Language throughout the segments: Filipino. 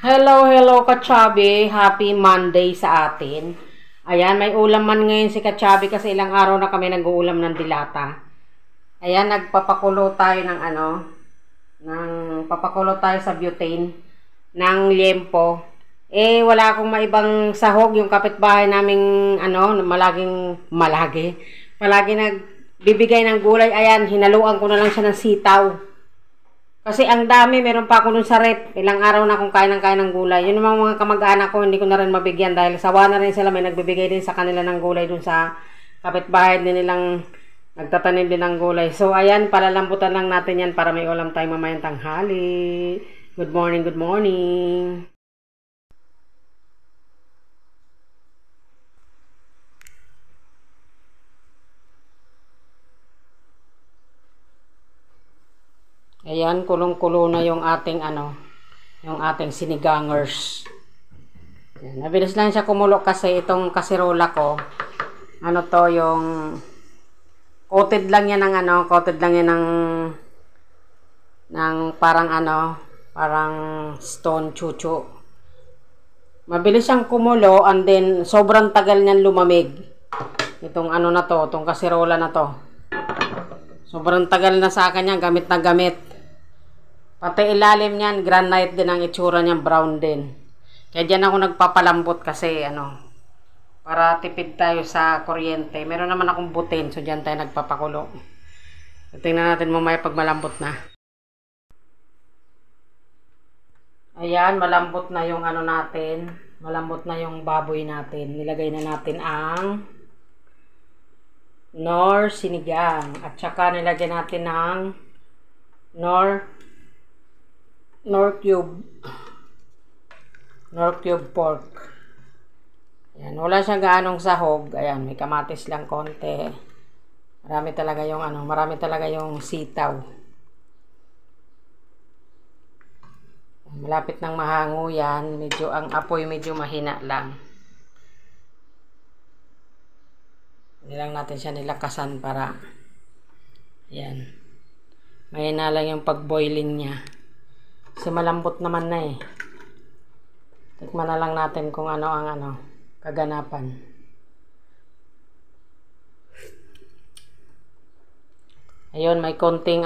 Hello, hello Kachabi. Happy Monday sa atin. Ayan, may ulam man ngayon si Kachabi kasi ilang araw na kami nag-uulam ng dilata. Ayan, nagpapakulo tayo papakulo tayo sa butane ng liempo. Wala akong maibang sahog. Yung kapitbahay naming palagi nagbibigay ng gulay. Ayan, hinaluan ko na lang siya ng sitaw. Kasi ang dami, meron pa ako dun sa rep. Ilang araw na akong kain ng gulay. Yun yung mga kamag-anak ko, hindi ko na rin mabigyan dahil sawa na rin sila. May nagbibigay din sa kanila ng gulay dun sa kapitbahay din nilang nagtatanim din ng gulay. So, ayan, palalambutan lang natin yan para may ulam tayo mamayang tanghali. Good morning, good morning. Ayan, kulong-kulo na yung ating sinigangers. Ayan, nabilis lang siya kumulo kasi itong kasirola ko, yung coated lang yan ng parang stone chuchu. Mabilis siyang kumulo and then sobrang tagal niyan lumamig. Itong itong kasirola na to. Sobrang tagal na sa akin yan, gamit na gamit. Pati ilalim niyan, granite din ang itsura niyan, brown din. Kaya diyan ako nagpapalambot kasi para tipid tayo sa kuryente. Meron naman akong butin, so diyan tayo nagpapakulo. Tingnan natin mamaya pag malambot na. Ayan, malambot na yung natin. Malambot na yung baboy natin. Nilagay na natin ang Knorr sinigang. At saka nilagyan natin ng Knorr cube pork. Ayan, wala siyang gaanong sahog. Ayan, may kamatis lang konti. Marami talaga yung sitaw. Malapit nang mahango yan. Ang apoy medyo mahina lang. Hindi lang natin siya nilakasan para ayan. Mahina lang yung pag-boiling niya. Kasi malambot naman na eh. Tikman na lang natin kung ano ang kaganapan. Ayun, may konting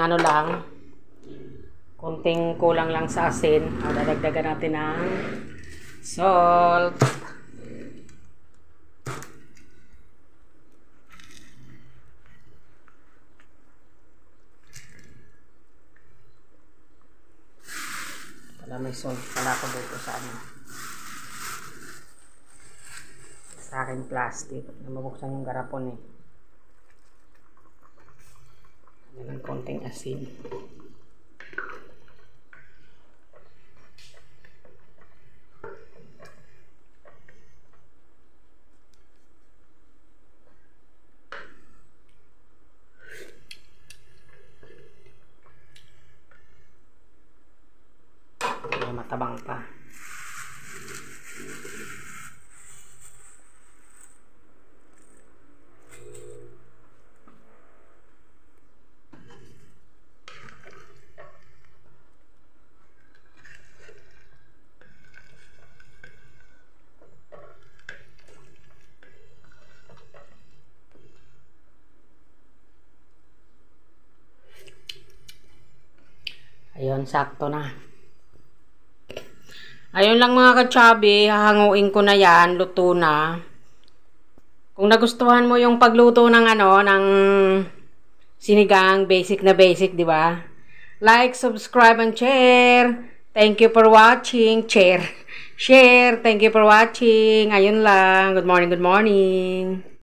konting kulang lang sa asin. Dadagdagan natin ng salt. May salt pala ako dito sa aking plastic na mabuksan yung garapon eh. Ng konting asin. Matabang pa. Ayun, sakto na. Ayun lang mga kachabi, hahanguin ko na yan, luto na. Kung nagustuhan mo yung pagluto ng ng sinigang, basic na basic, di ba? Like, subscribe, and share. Thank you for watching. Share. Thank you for watching. Ayun lang. Good morning, good morning.